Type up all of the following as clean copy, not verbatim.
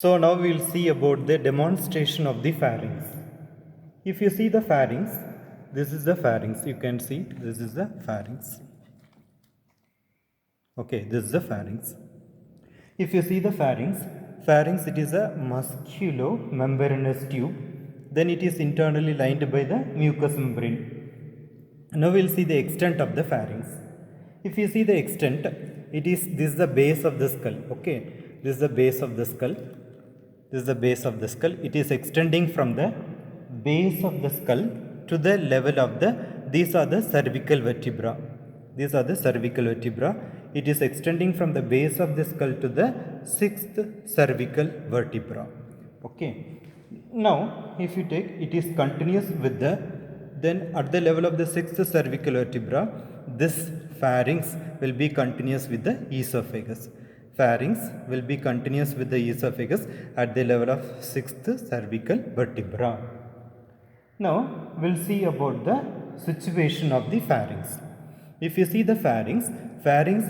So now we will see about the demonstration of the pharynx. If you see the pharynx, this is the pharynx. You can see this is the pharynx. Okay, this is the pharynx. If you see the pharynx it is a musculo-membranous tube. Then it is internally lined by the mucous membrane. Now we will see the extent of the pharynx. If you see the extent, this is the base of the skull. Okay, this is the base of the skull. This is the base of the skull. It is extending from the base of the skull to the level of the, these are the cervical vertebra. These are the cervical vertebra. It is extending from the base of the skull to the sixth cervical vertebra. Okay. Now, if you take, it is continuous with the, then at the level of the sixth cervical vertebra, this pharynx will be continuous with the esophagus. Pharynx will be continuous with the esophagus at the level of sixth cervical vertebra. Now, we'll see about the situation of the pharynx. If you see the pharynx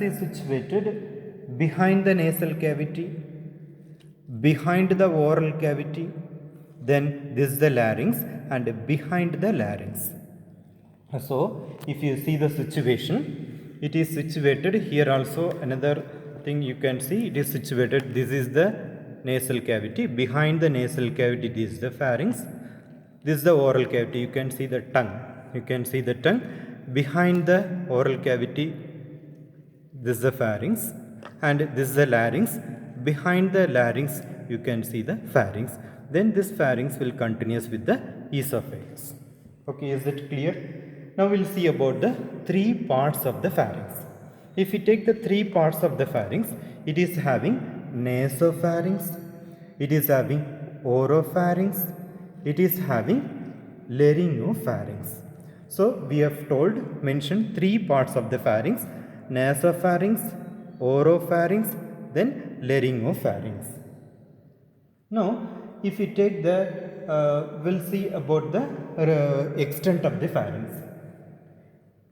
is situated behind the nasal cavity, behind the oral cavity, then this is the larynx and behind the larynx. So, if you see the situation, it is situated here also. Another thing you can see, it is situated, this is the nasal cavity, behind the nasal cavity this is the pharynx, this is the oral cavity. You can see the tongue, behind the oral cavity this is the pharynx, and this is the larynx. Behind the larynx you can see the pharynx. Then this pharynx will continuous with the esophagus. Okay, is it clear? Now we'll see about the three parts of the pharynx. If we take the three parts of the pharynx, it is having nasopharynx, it is having oropharynx, it is having laryngopharynx. So we have mentioned three parts of the pharynx: nasopharynx, oropharynx, then laryngopharynx. Now, if we take we'll see about the extent of the pharynx.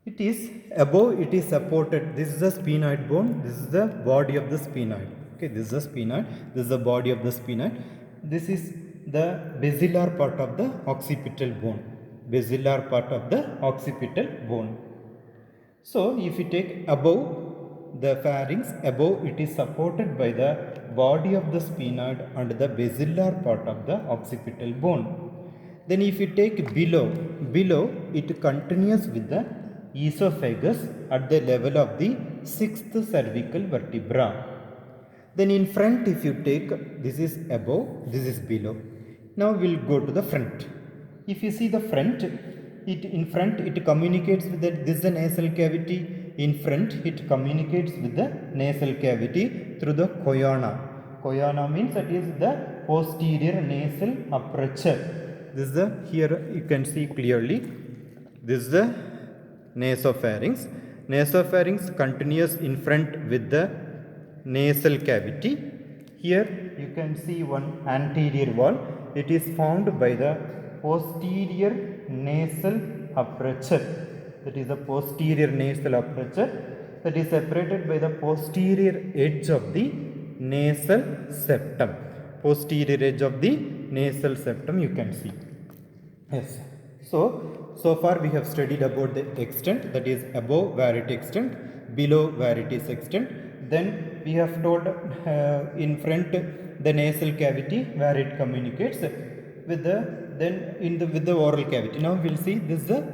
It is above, it is supported. This is the sphenoid bone. This is the body of the sphenoid. Okay, this is the sphenoid. This is the body of the sphenoid. This is the basilar part of the occipital bone. Basilar part of the occipital bone. So, if you take above the pharynx, above it is supported by the body of the sphenoid and the basilar part of the occipital bone. Then if you take below it continues with the esophagus at the level of the sixth cervical vertebra. Then in front, if you take, this is above, this is below. Now we'll go to the front. If you see the front, it communicates with this is the nasal cavity. In front, it communicates with the nasal cavity through the choana. Choana means that is the posterior nasal aperture. This is the, here you can see clearly, this is the nasopharynx. Nasopharynx continues in front with the nasal cavity. Here you can see one anterior wall. It is formed by the posterior nasal aperture. That is the posterior nasal aperture that is separated by the posterior edge of the nasal septum. Posterior edge of the nasal septum you can see. Yes. So far we have studied about the extent, that is above where it extends, below where it is extend. Then we have told in front the nasal cavity where it communicates with the with the oral cavity. Now we will see this is the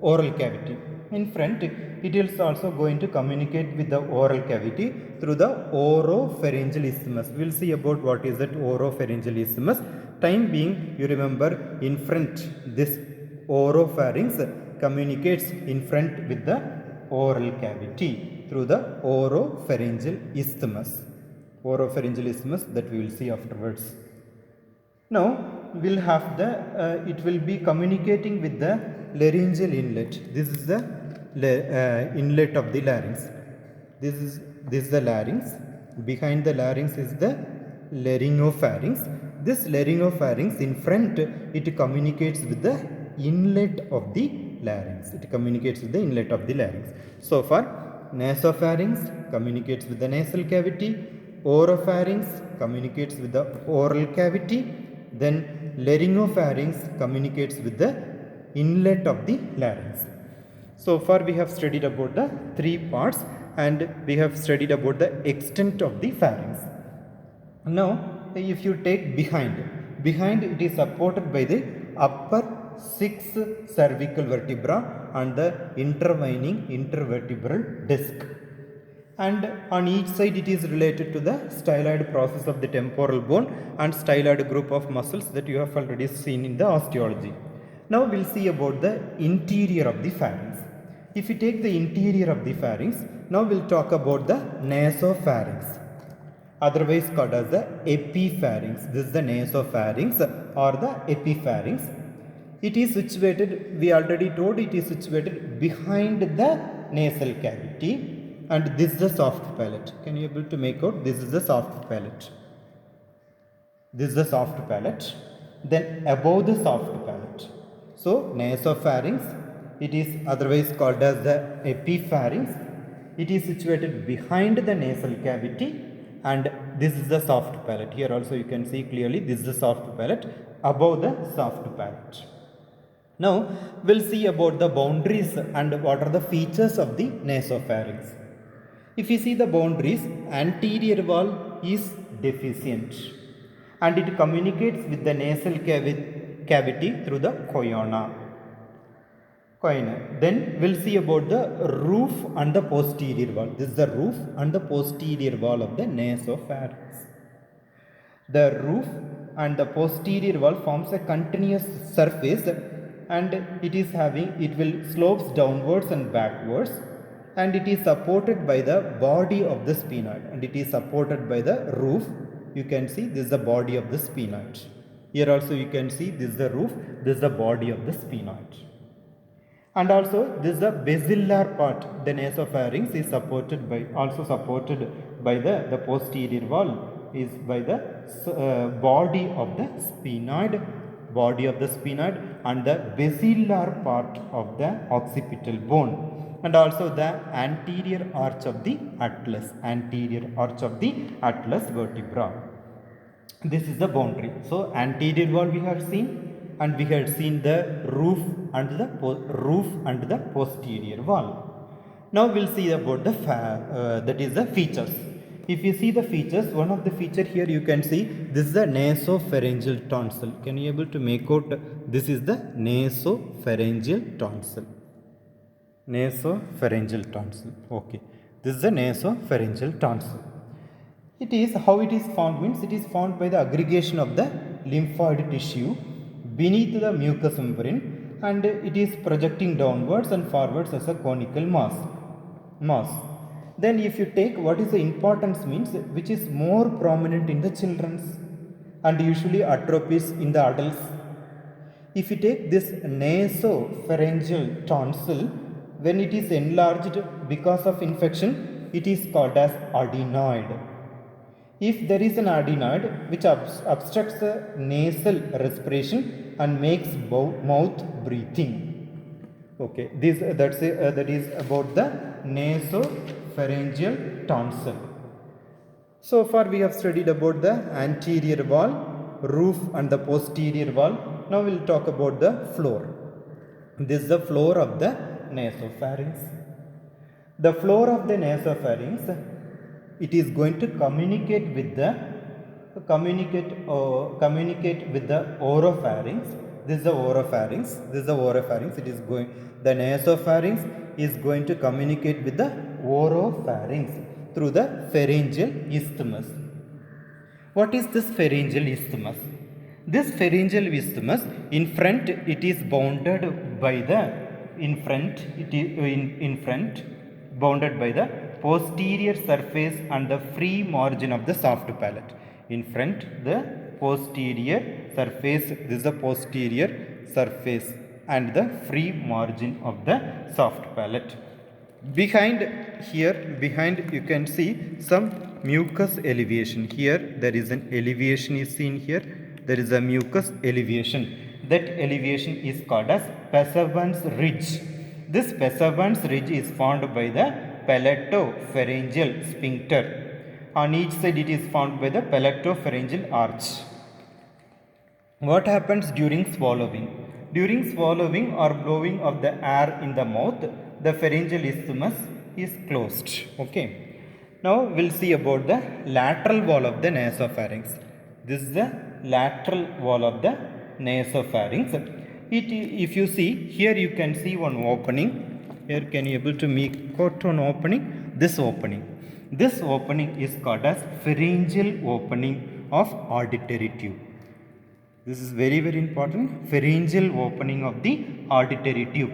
oral cavity. In front it is also going to communicate with the oral cavity through the oropharyngeal isthmus. We will see about what is that oropharyngeal isthmus. Time being, you remember, in front this oropharynx communicates in front with the oral cavity through the oropharyngeal isthmus. Oropharyngeal isthmus that we will see afterwards. Now we'll have the it will be communicating with the laryngeal inlet. This is the inlet of the larynx. This is the larynx. Behind the larynx is the laryngopharynx. This laryngopharynx in front, it communicates with the inlet of the larynx. It communicates with the inlet of the larynx. So far, nasopharynx communicates with the nasal cavity. Oropharynx communicates with the oral cavity. Then laryngopharynx communicates with the inlet of the larynx. So far we have studied about the three parts and we have studied about the extent of the pharynx. Now if you take behind it is supported by the upper 6 cervical vertebra and the intervening intervertebral disc, and on each side it is related to the styloid process of the temporal bone and styloid group of muscles that you have already seen in the osteology. Now we'll see about the interior of the pharynx. If you take the interior of the pharynx, now we'll talk about the nasopharynx, otherwise called as the epipharynx. This is the nasopharynx or the epipharynx. It is situated, we already told, it is situated behind the nasal cavity, and this is the soft palate. Can you able to make out? This is the soft palate. This is the soft palate. Then above the soft palate. So nasopharynx, it is otherwise called as the epipharynx. It is situated behind the nasal cavity, and this is the soft palate. Here also you can see clearly this is the soft palate above the soft palate. Now we'll see about the boundaries and what are the features of the nasopharynx. If you see the boundaries, anterior wall is deficient and it communicates with the nasal cavity through the choana. Then we'll see about the roof and the posterior wall. This is the roof and the posterior wall of the nasopharynx. The roof and the posterior wall forms a continuous surface, and it will slopes downwards and backwards, and it is supported by the body of the sphenoid, and it is supported by the roof. You can see this is the body of the sphenoid. Here also you can see this is the roof, this is the body of the sphenoid. And also this is the basilar part. The nasopharynx is supported by the posterior wall is by the body of the sphenoid, and the basilar part of the occipital bone, and also the anterior arch of the atlas vertebra. This is the boundary. So anterior wall we have seen, and we had seen the roof and the posterior wall. Now we'll see about the the features. If you see the features, one of the feature here you can see this is the nasopharyngeal tonsil. Can you able to make out? This is the nasopharyngeal tonsil. Okay, this is the nasopharyngeal tonsil. It is how it is formed means it is formed by the aggregation of the lymphoid tissue beneath the mucous membrane, and it is projecting downwards and forwards as a conical mass. Then if you take what is the importance means, which is more prominent in the children's and usually atrophies in the adults. If you take this nasopharyngeal tonsil, when it is enlarged because of infection, it is called as adenoid. If there is an adenoid which obstructs the nasal respiration and makes mouth breathing. Okay, that is about the nasopharyngeal tonsil. So far we have studied about the anterior wall, roof and the posterior wall. Now we will talk about the floor. This is the floor of the nasopharynx. The floor of the nasopharynx, it is going to communicate with the oropharynx. This is the oropharynx. The nasopharynx is going to communicate with the oropharynx through the pharyngeal isthmus. What is this pharyngeal isthmus? This pharyngeal isthmus, in front it is bounded by the bounded by the posterior surface and the free margin of the soft palate. In front, the posterior surface, this is the posterior surface and the free margin of the soft palate. Behind you can see some mucus elevation. Here there is an elevation is seen here. There is a mucus elevation. That elevation is called as Passavant's ridge. This Passavant's ridge is formed by the palatopharyngeal sphincter, On each side it is formed by the palatopharyngeal arch. What happens during swallowing? During swallowing or blowing of the air in the mouth, the pharyngeal isthmus is closed. Okay. Now we'll see about the lateral wall of the nasopharynx. This is the lateral wall of the nasopharynx. If you see here, you can see one opening. Here, can you able to make out one opening? This opening. This opening is called as pharyngeal opening of auditory tube. This is very important. Pharyngeal opening of the auditory tube,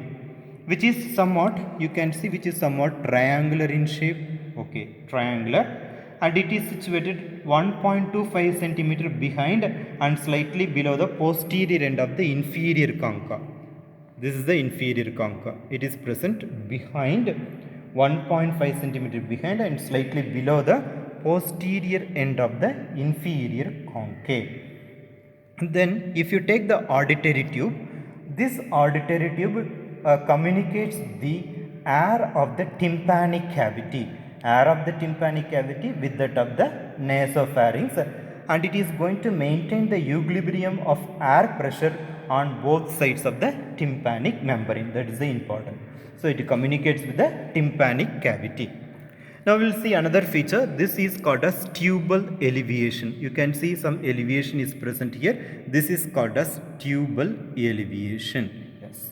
which is somewhat, you can see, which is somewhat triangular in shape. Okay, triangular, and it is situated 1.25 centimeter behind and slightly below the posterior end of the inferior concha. This is the inferior concha. It is present behind 1.5 centimeter behind and slightly below the posterior end of the inferior concave. Then if you take the auditory tube, this auditory tube communicates the air of the tympanic cavity, with that of the nasopharynx, and it is going to maintain the equilibrium of air pressure on both sides of the tympanic membrane. That is the important. So it communicates with the tympanic cavity. Now we will see another feature. This is called as tubal elevation. You can see some elevation is present here. This is called as tubal elevation. Yes.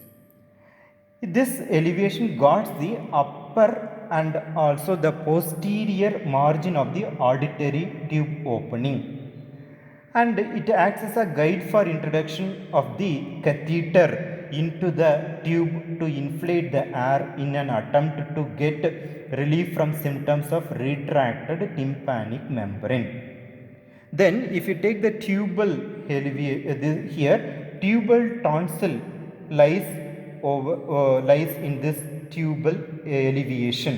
This elevation guards the upper and also the posterior margin of the auditory tube opening, and it acts as a guide for introduction of the catheter into the tube to inflate the air in an attempt to get relief from symptoms of retracted tympanic membrane. Then if you take the tubal here, tubal tonsil lies in this tubal elevation.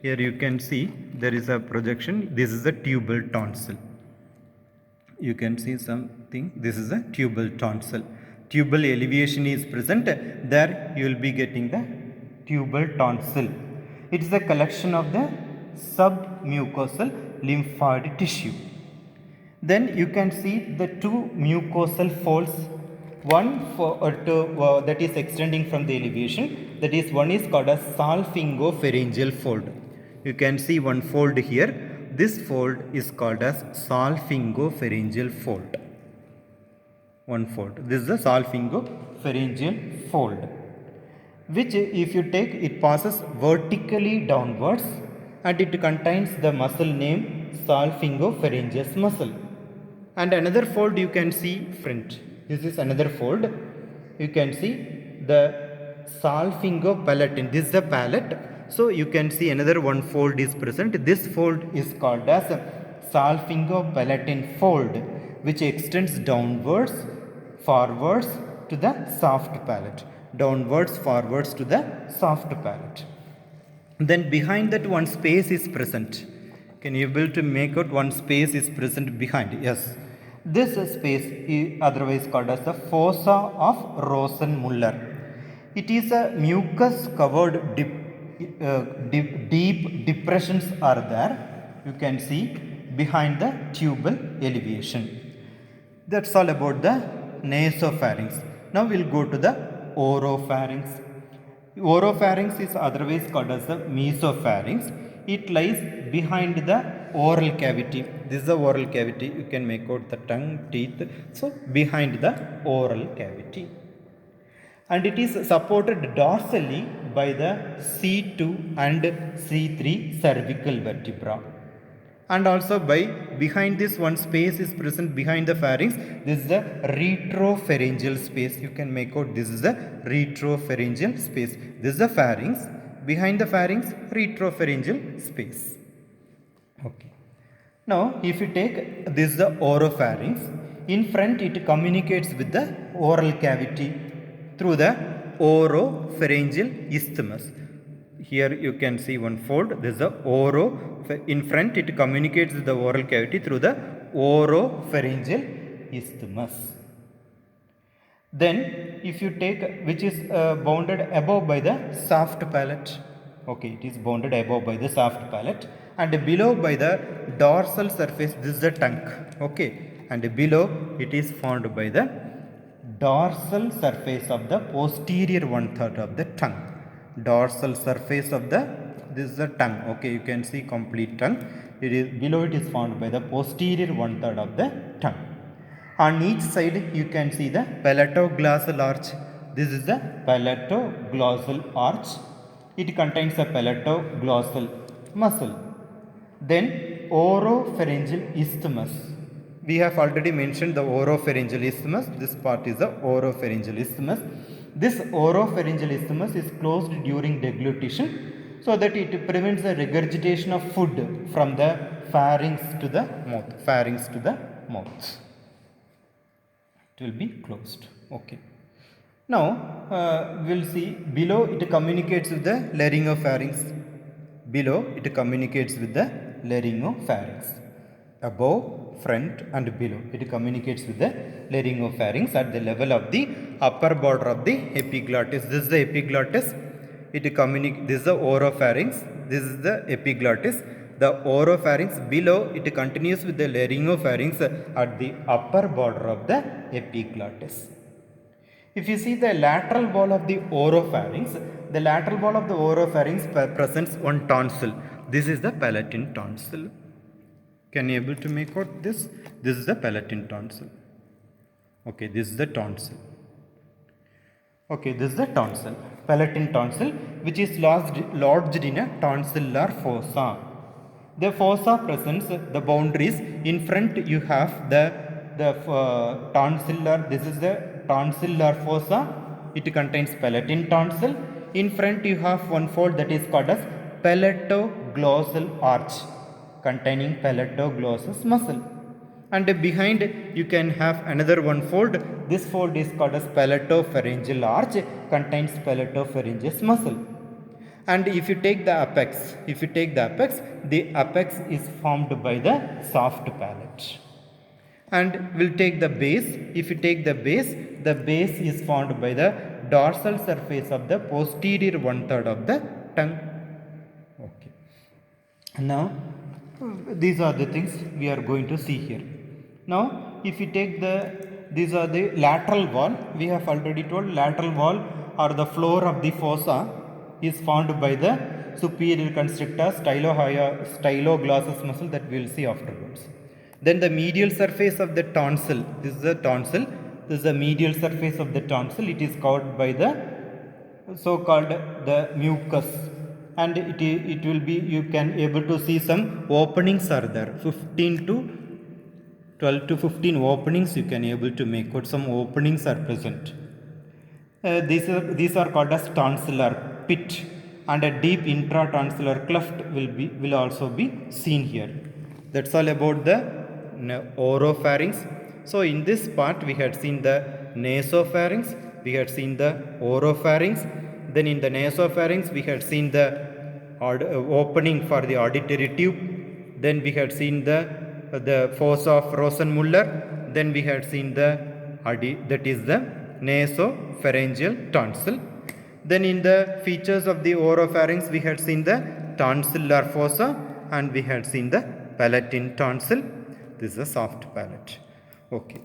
Here you can see there is a projection. This is the tubal tonsil. You can see something. This is a tubal tonsil. Tubal elevation is present. There you will be getting the tubal tonsil. It is a collection of the submucosal lymphoid tissue. Then you can see the two mucosal folds. One that is extending from the elevation. That is, one is called as salpingopharyngeal fold. You can see one fold here. This fold is called as salpingopharyngeal fold. One fold. This is the salpingopharyngeal fold, which if you take, it passes vertically downwards and it contains the muscle named salpingopharyngeus muscle. And another fold you can see front. This is another fold. You can see the salpingopalatin. This is the palate. So you can see another one fold is present. This fold is called as salpingopalatin fold, which extends downwards, forwards to the soft palate. Downwards, forwards to the soft palate. Then behind that one space is present. Can you able to make out one space is present behind? Yes. This space is otherwise called as the fossa of Rosenmuller. It is a mucus covered deep depressions are there. You can see behind the tubal elevation. That's all about the nasopharynx. Now we'll go to the oropharynx. Oropharynx is otherwise called as the mesopharynx. It lies behind the oral cavity. This is the oral cavity. You can make out the tongue, teeth. So behind the oral cavity. And it is supported dorsally by the C2 and C3 cervical vertebra. And also by behind this one space is present behind the pharynx. This is the retropharyngeal space. You can make out this is the retropharyngeal space. This is the pharynx. Behind the pharynx, retropharyngeal space. Okay. Now if you take this is the oropharynx. In front it communicates with the oral cavity through the oropharyngeal isthmus. Here you can see one fold. This is the in front it communicates with the oral cavity through the oropharyngeal isthmus. Then if you take, which is bounded above by the soft palate. Okay, it is bounded above by the soft palate. and below by the dorsal surface, this is the tongue, okay, and below it is formed by the dorsal surface of the posterior one third of the tongue. Dorsal surface of the, this is the tongue, okay, you can see complete tongue. It is below, it is formed by the posterior one third of the tongue. On each side you can see the palatoglossal arch. This is the palatoglossal arch. It contains a palatoglossal muscle. Then oropharyngeal isthmus. We have already mentioned the oropharyngeal isthmus. This part is the oropharyngeal isthmus. This oropharyngeal isthmus is closed during deglutition so that it prevents the regurgitation of food from the pharynx to the mouth. Pharynx to the mouth. It will be closed. Okay. Now we'll see below it communicates with the laryngopharynx. Below it communicates with the laryngopharynx. Above, front and below it communicates with the laryngopharynx at the level of the upper border of the epiglottis. This is the epiglottis. It communicates. This is the oropharynx. This is the epiglottis. The oropharynx below it continues with the laryngopharynx at the upper border of the epiglottis. If you see the lateral wall of the oropharynx, the lateral wall of the oropharynx presents one tonsil. This is the palatine tonsil. Can you able to make out this? This is the palatine tonsil. Okay, this is the tonsil. Okay, this is the tonsil, palatine tonsil, which is lodged in a tonsillar fossa. The fossa presents the boundaries. In front you have the tonsillar. This is the tonsillar fossa. It contains palatine tonsil. In front you have one fold that is called as palatoglossal arch, containing palatoglossal muscle. And behind you can have another one fold. This fold is called as palatopharyngeal arch, contains palatopharyngeal muscle. And if you take the apex, the apex is formed by the soft palate. And we'll take the base. If you take the base is formed by the dorsal surface of the posterior one third of the tongue. Okay. Now these are the things we are going to see here. Now if you take these are the lateral wall. We have already told lateral wall or the floor of the fossa is formed by the superior constrictor styloglossus muscle that we will see afterwards. Then the medial surface of the tonsil, this is the tonsil, this is the medial surface of the tonsil. It is covered by the so-called the mucus, and it will be, you can able to see some openings are there, 12 to 15 openings you can able to make out. Some openings are present. These are called as tonsillar pit, and a deep intratonsillar cleft will also be seen here. That's all about the oropharynx. So in this part we had seen the nasopharynx, we had seen the oropharynx. Then in the nasopharynx we had seen the opening for the auditory tube. Then we had seen the fossa of Rosenmuller. Then we had seen that is the nasopharyngeal tonsil. Then in the features of the oropharynx we had seen the tonsillar fossa and we had seen the palatine tonsil. This is a soft palate. Okay.